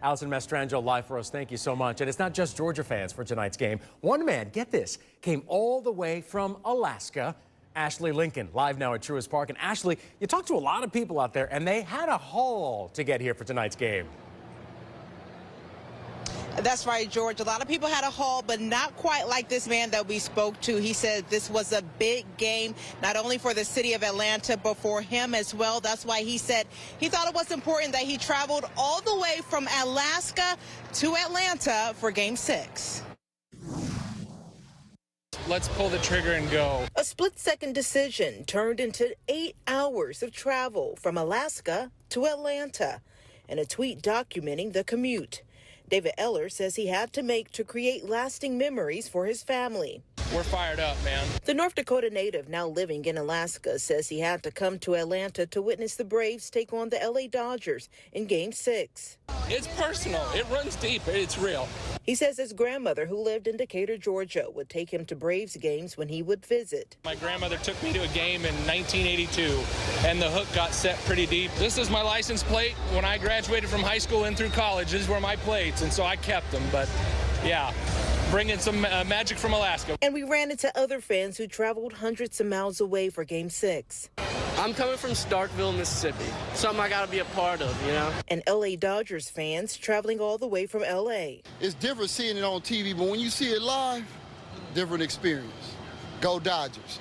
Allison Mastrangelo live for us. Thank you so much. And it's not just Georgia fans for tonight's game. One man, get this, came all the way from Alaska. Ashley Lincoln, live now at Truist Park. And Ashley, you talked to a lot of people out there, and they had a haul to get here for tonight's game. That's right, George. A lot of people had a haul, but not quite like this man that we spoke to. He said this was a big game, not only for the city of Atlanta, but for him as well. That's why he said he thought it was important that he traveled all the way from Alaska to Atlanta for Game 6. Let's pull the trigger and go. A split-second decision turned into 8 hours of travel from Alaska to Atlanta, and a tweet documenting the commute. David Eller says he had to make to create lasting memories for his family. We're fired up, man. The North Dakota native now living in Alaska says he had to come to Atlanta to witness the Braves take on the LA Dodgers in Game 6. It's personal. It runs deep. It's real. He says his grandmother, who lived in Decatur, Georgia, would take him to Braves games when he would visit. My grandmother took me to a game in 1982, and the hook got set pretty deep. This is my license plate. When I graduated from high school and through college, these were my plates, and so I kept them. But, yeah, bringing some magic from Alaska. And we ran into other fans who traveled hundreds of miles away for Game 6. I'm coming from Starkville, Mississippi. Something I got to be a part of, you know? And LA Dodgers fans traveling all the way from LA. It's different seeing it on TV, but when you see it live, different experience. Go Dodgers.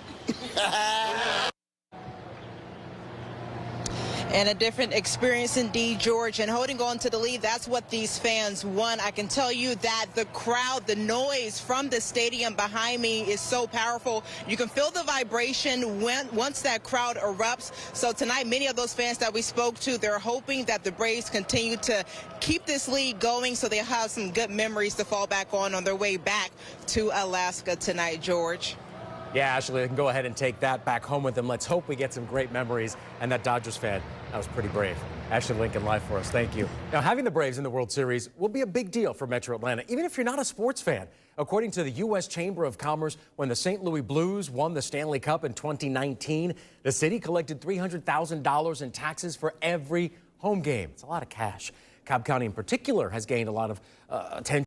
And a different experience indeed, George. And holding on to the lead, that's what these fans want. I can tell you that the crowd, the noise from the stadium behind me is so powerful. You can feel the vibration once that crowd erupts. So tonight, many of those fans that we spoke to, they're hoping that the Braves continue to keep this lead going so they have some good memories to fall back on their way back to Alaska tonight, George. Yeah, Ashley, they can go ahead and take that back home with them. Let's hope we get some great memories. And that Dodgers fan, that was pretty brave. Ashley Lincoln live for us. Thank you. Now, having the Braves in the World Series will be a big deal for Metro Atlanta, even if you're not a sports fan. According to the U.S. Chamber of Commerce, when the St. Louis Blues won the Stanley Cup in 2019, the city collected $300,000 in taxes for every home game. It's a lot of cash. Cobb County in particular has gained a lot of attention.